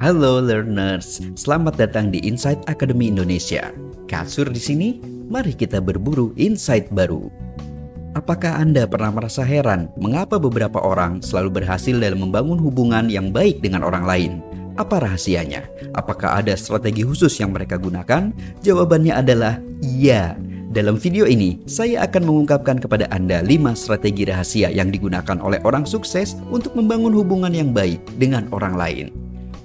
Halo learners, selamat datang di Insight Academy Indonesia. Kasur di sini, mari kita berburu insight baru. Apakah Anda pernah merasa heran mengapa beberapa orang selalu berhasil dalam membangun hubungan yang baik dengan orang lain? Apa rahasianya? Apakah ada strategi khusus yang mereka gunakan? Jawabannya adalah iya. Dalam video ini, saya akan mengungkapkan kepada Anda 5 strategi rahasia yang digunakan oleh orang sukses untuk membangun hubungan yang baik dengan orang lain.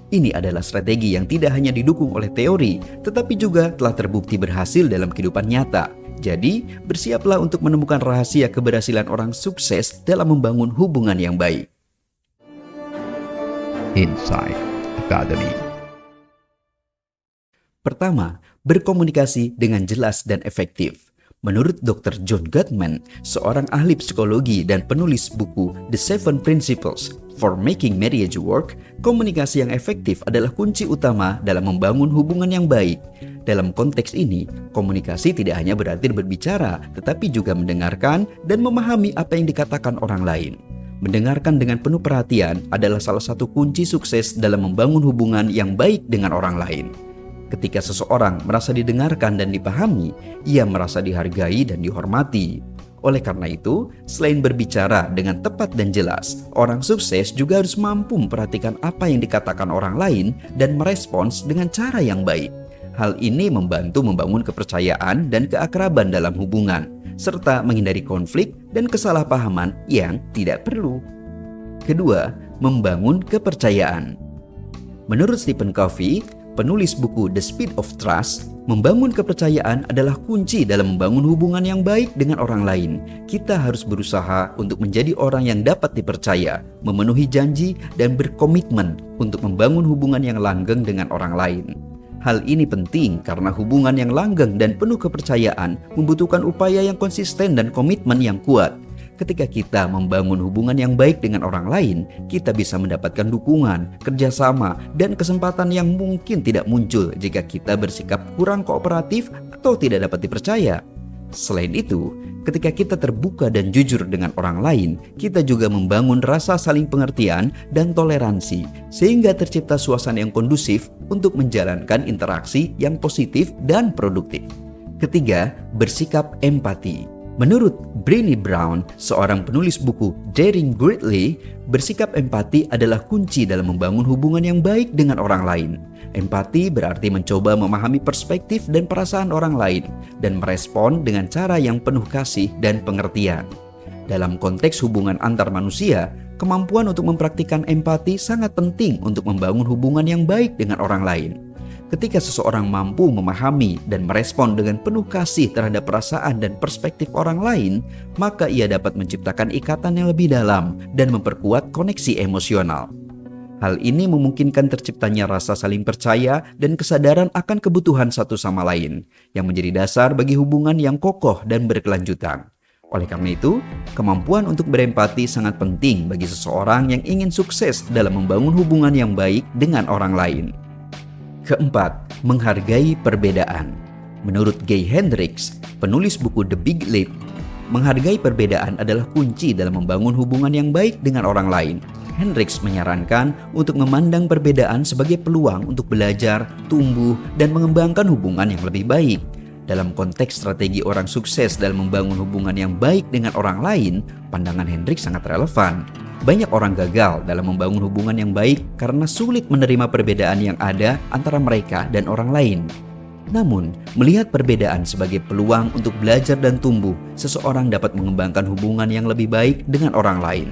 Ini adalah strategi yang tidak hanya didukung oleh teori, tetapi juga telah terbukti berhasil dalam kehidupan nyata. Jadi, bersiaplah untuk menemukan rahasia keberhasilan orang sukses dalam membangun hubungan yang baik. Insight Academy. Pertama, berkomunikasi dengan jelas dan efektif. Menurut Dr. John Gottman, seorang ahli psikologi dan penulis buku The 7 Principles for Making Marriage Work, komunikasi yang efektif adalah kunci utama dalam membangun hubungan yang baik. Dalam konteks ini, komunikasi tidak hanya berarti berbicara, tetapi juga mendengarkan dan memahami apa yang dikatakan orang lain. Mendengarkan dengan penuh perhatian adalah salah satu kunci sukses dalam membangun hubungan yang baik dengan orang lain. Ketika seseorang merasa didengarkan dan dipahami, ia merasa dihargai dan dihormati. Oleh karena itu, selain berbicara dengan tepat dan jelas, orang sukses juga harus mampu memperhatikan apa yang dikatakan orang lain dan merespons dengan cara yang baik. Hal ini membantu membangun kepercayaan dan keakraban dalam hubungan, serta menghindari konflik dan kesalahpahaman yang tidak perlu. Kedua, membangun kepercayaan. Menurut Stephen Covey, penulis buku The Speed of Trust, membangun kepercayaan adalah kunci dalam membangun hubungan yang baik dengan orang lain. Kita harus berusaha untuk menjadi orang yang dapat dipercaya, memenuhi janji, dan berkomitmen untuk membangun hubungan yang langgeng dengan orang lain. Hal ini penting karena hubungan yang langgeng dan penuh kepercayaan membutuhkan upaya yang konsisten dan komitmen yang kuat. Ketika kita membangun hubungan yang baik dengan orang lain, kita bisa mendapatkan dukungan, kerjasama, dan kesempatan yang mungkin tidak muncul jika kita bersikap kurang kooperatif atau tidak dapat dipercaya. Selain itu, ketika kita terbuka dan jujur dengan orang lain, kita juga membangun rasa saling pengertian dan toleransi, sehingga tercipta suasana yang kondusif untuk menjalankan interaksi yang positif dan produktif. Ketiga, bersikap empati. Menurut Brené Brown, seorang penulis buku Daring Greatly, bersikap empati adalah kunci dalam membangun hubungan yang baik dengan orang lain. Empati berarti mencoba memahami perspektif dan perasaan orang lain dan merespon dengan cara yang penuh kasih dan pengertian. Dalam konteks hubungan antar manusia, kemampuan untuk mempraktikkan empati sangat penting untuk membangun hubungan yang baik dengan orang lain. Ketika seseorang mampu memahami dan merespon dengan penuh kasih terhadap perasaan dan perspektif orang lain, maka ia dapat menciptakan ikatan yang lebih dalam dan memperkuat koneksi emosional. Hal ini memungkinkan terciptanya rasa saling percaya dan kesadaran akan kebutuhan satu sama lain, yang menjadi dasar bagi hubungan yang kokoh dan berkelanjutan. Oleh karena itu, kemampuan untuk berempati sangat penting bagi seseorang yang ingin sukses dalam membangun hubungan yang baik dengan orang lain. Keempat, menghargai perbedaan. Menurut Gay Hendricks, penulis buku The Big Leap, menghargai perbedaan adalah kunci dalam membangun hubungan yang baik dengan orang lain. Hendricks menyarankan untuk memandang perbedaan sebagai peluang untuk belajar, tumbuh, dan mengembangkan hubungan yang lebih baik. Dalam konteks strategi orang sukses dalam membangun hubungan yang baik dengan orang lain, pandangan Hendricks sangat relevan. Banyak orang gagal dalam membangun hubungan yang baik karena sulit menerima perbedaan yang ada antara mereka dan orang lain. Namun, melihat perbedaan sebagai peluang untuk belajar dan tumbuh, seseorang dapat mengembangkan hubungan yang lebih baik dengan orang lain.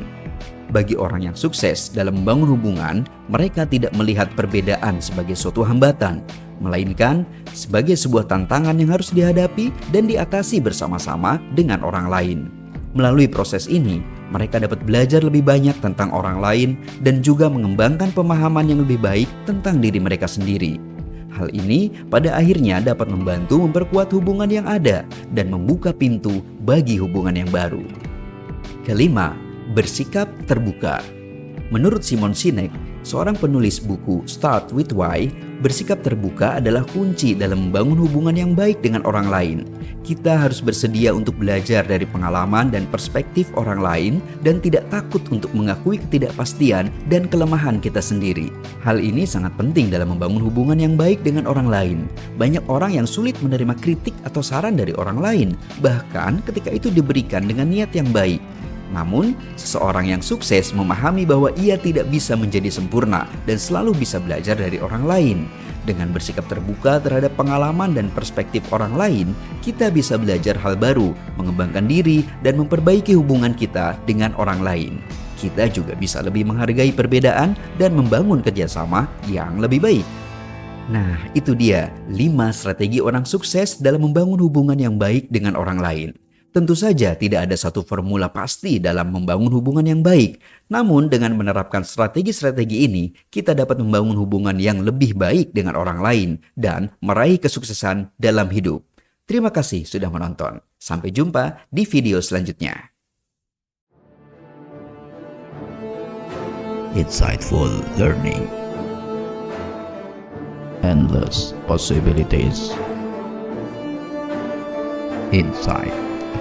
Bagi orang yang sukses dalam membangun hubungan, mereka tidak melihat perbedaan sebagai suatu hambatan, melainkan sebagai sebuah tantangan yang harus dihadapi dan diatasi bersama-sama dengan orang lain. Melalui proses ini, mereka dapat belajar lebih banyak tentang orang lain dan juga mengembangkan pemahaman yang lebih baik tentang diri mereka sendiri. Hal ini pada akhirnya dapat membantu memperkuat hubungan yang ada dan membuka pintu bagi hubungan yang baru. Kelima, bersikap terbuka. Menurut Simon Sinek, Seorang penulis buku Start With Why, bersikap terbuka adalah kunci dalam membangun hubungan yang baik dengan orang lain. Kita harus bersedia untuk belajar dari pengalaman dan perspektif orang lain dan tidak takut untuk mengakui ketidakpastian dan kelemahan kita sendiri. Hal ini sangat penting dalam membangun hubungan yang baik dengan orang lain. Banyak orang yang sulit menerima kritik atau saran dari orang lain, bahkan ketika itu diberikan dengan niat yang baik. Namun, seseorang yang sukses memahami bahwa ia tidak bisa menjadi sempurna dan selalu bisa belajar dari orang lain. Dengan bersikap terbuka terhadap pengalaman dan perspektif orang lain, kita bisa belajar hal baru, mengembangkan diri, dan memperbaiki hubungan kita dengan orang lain. Kita juga bisa lebih menghargai perbedaan dan membangun kerjasama yang lebih baik. Nah, itu dia 5 strategi orang sukses dalam membangun hubungan yang baik dengan orang lain. Tentu saja tidak ada satu formula pasti dalam membangun hubungan yang baik. Namun dengan menerapkan strategi-strategi ini, kita dapat membangun hubungan yang lebih baik dengan orang lain dan meraih kesuksesan dalam hidup. Terima kasih sudah menonton. Sampai jumpa di video selanjutnya. Insightful learning. Endless possibilities. Insight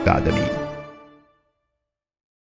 Academy.